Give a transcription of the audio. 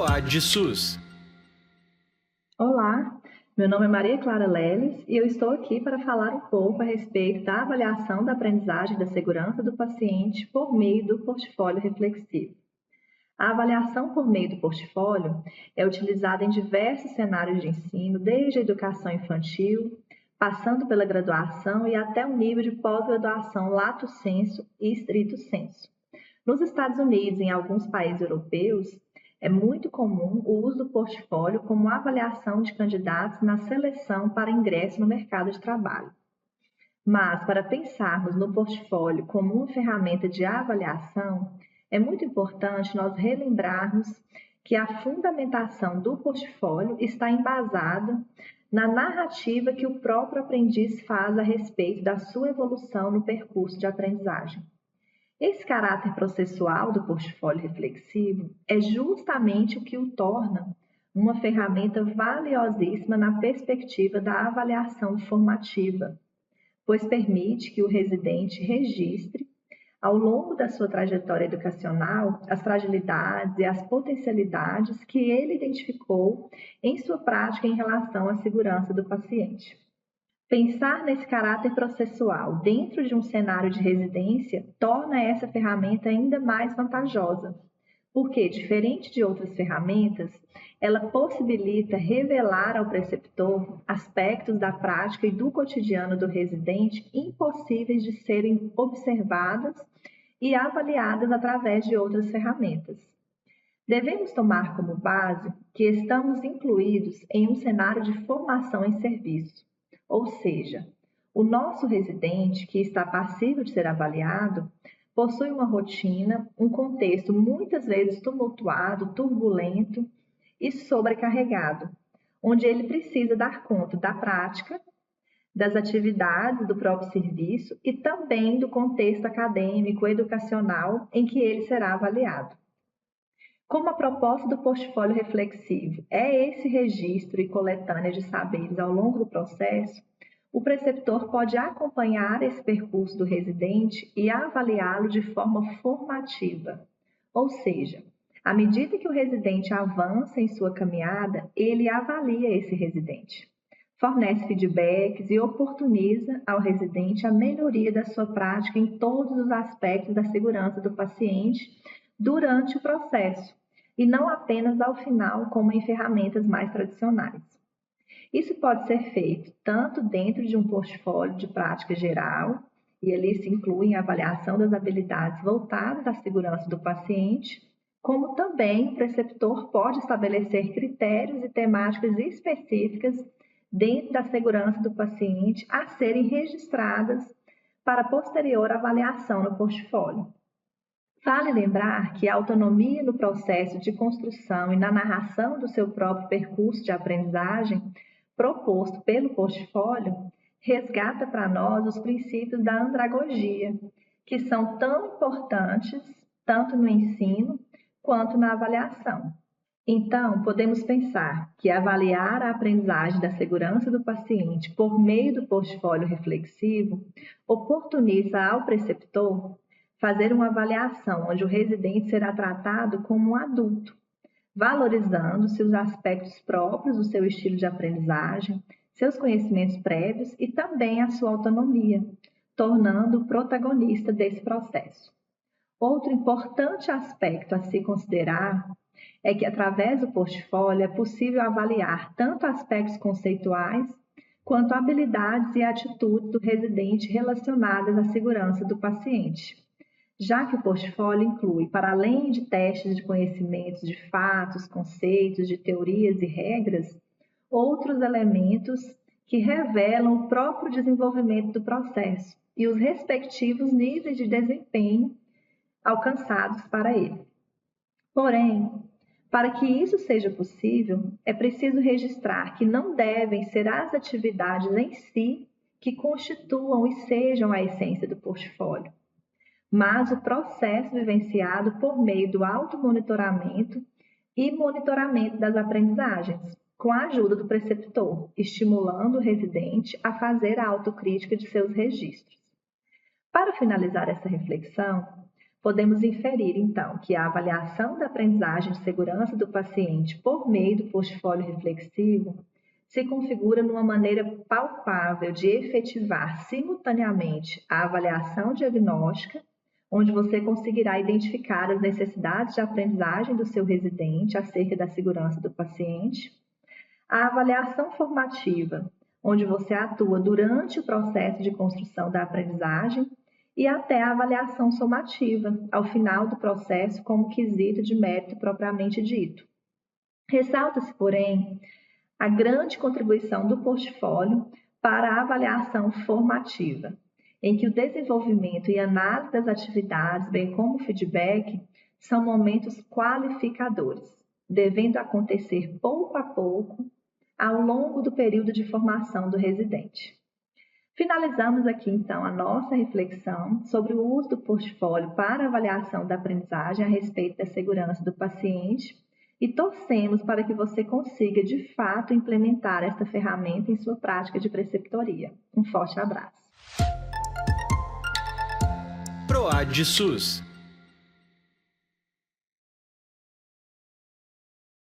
POAD SUS. Olá, meu nome é Maria Clara Leles e eu estou aqui para falar um pouco a respeito da avaliação da aprendizagem da segurança do paciente por meio do portfólio reflexivo. A avaliação por meio do portfólio é utilizada em diversos cenários de ensino, desde a educação infantil, passando pela graduação e até o nível de pós-graduação lato sensu e stricto sensu. Nos Estados Unidos e em alguns países europeus, é muito comum o uso do portfólio como avaliação de candidatos na seleção para ingresso no mercado de trabalho. Mas, para pensarmos no portfólio como uma ferramenta de avaliação, é muito importante nós relembrarmos que a fundamentação do portfólio está embasada na narrativa que o próprio aprendiz faz a respeito da sua evolução no percurso de aprendizagem. Esse caráter processual do portfólio reflexivo é justamente o que o torna uma ferramenta valiosíssima na perspectiva da avaliação formativa, pois permite que o residente registre, ao longo da sua trajetória educacional, as fragilidades e as potencialidades que ele identificou em sua prática em relação à segurança do paciente. Pensar nesse caráter processual dentro de um cenário de residência torna essa ferramenta ainda mais vantajosa, porque, diferente de outras ferramentas, ela possibilita revelar ao preceptor aspectos da prática e do cotidiano do residente impossíveis de serem observadas e avaliadas através de outras ferramentas. Devemos tomar como base que estamos incluídos em um cenário de formação em serviço, ou seja, o nosso residente, que está passível de ser avaliado, possui uma rotina, um contexto muitas vezes tumultuado, turbulento e sobrecarregado, onde ele precisa dar conta da prática, das atividades do próprio serviço e também do contexto acadêmico, educacional em que ele será avaliado. Como a proposta do portfólio reflexivo é esse registro e coletânea de saberes ao longo do processo, o preceptor pode acompanhar esse percurso do residente e avaliá-lo de forma formativa, ou seja, à medida que o residente avança em sua caminhada, ele avalia esse residente, fornece feedbacks e oportuniza ao residente a melhoria da sua prática em todos os aspectos da segurança do paciente durante o processo, e não apenas ao final, como em ferramentas mais tradicionais. Isso pode ser feito tanto dentro de um portfólio de prática geral, e ali se inclui a avaliação das habilidades voltadas à segurança do paciente, como também o preceptor pode estabelecer critérios e temáticas específicas dentro da segurança do paciente a serem registradas para posterior avaliação no portfólio. Vale lembrar que a autonomia no processo de construção e na narração do seu próprio percurso de aprendizagem, proposto pelo portfólio, resgata para nós os princípios da andragogia, que são tão importantes tanto no ensino quanto na avaliação. Então, podemos pensar que avaliar a aprendizagem da segurança do paciente por meio do portfólio reflexivo oportuniza ao preceptor fazer uma avaliação onde o residente será tratado como um adulto, valorizando seus aspectos próprios do seu estilo de aprendizagem, seus conhecimentos prévios e também a sua autonomia, tornando-o protagonista desse processo. Outro importante aspecto a se considerar é que, através do portfólio, é possível avaliar tanto aspectos conceituais quanto habilidades e atitudes do residente relacionadas à segurança do paciente, já que o portfólio inclui, para além de testes de conhecimentos de fatos, conceitos, de teorias e regras, outros elementos que revelam o próprio desenvolvimento do processo e os respectivos níveis de desempenho alcançados para ele. Porém, para que isso seja possível, é preciso registrar que não devem ser as atividades em si que constituam e sejam a essência do portfólio, mas o processo vivenciado por meio do automonitoramento e monitoramento das aprendizagens, com a ajuda do preceptor, estimulando o residente a fazer a autocrítica de seus registros. Para finalizar essa reflexão, Podemos inferir, então, que a avaliação da aprendizagem de segurança do paciente por meio do portfólio reflexivo se configura numa maneira palpável de efetivar simultaneamente a avaliação diagnóstica, onde você conseguirá identificar as necessidades de aprendizagem do seu residente acerca da segurança do paciente, a avaliação formativa, onde você atua durante o processo de construção da aprendizagem, e até a avaliação somativa, ao final do processo, como quesito de mérito propriamente dito. Ressalta-se, porém, a grande contribuição do portfólio para a avaliação formativa, em que o desenvolvimento e análise das atividades, bem como o feedback, são momentos qualificadores, devendo acontecer pouco a pouco ao longo do período de formação do residente. Finalizamos aqui, então, a nossa reflexão sobre o uso do portfólio para avaliação da aprendizagem a respeito da segurança do paciente e torcemos para que você consiga, de fato, implementar esta ferramenta em sua prática de preceptoria. Um forte abraço. ProAD SUS.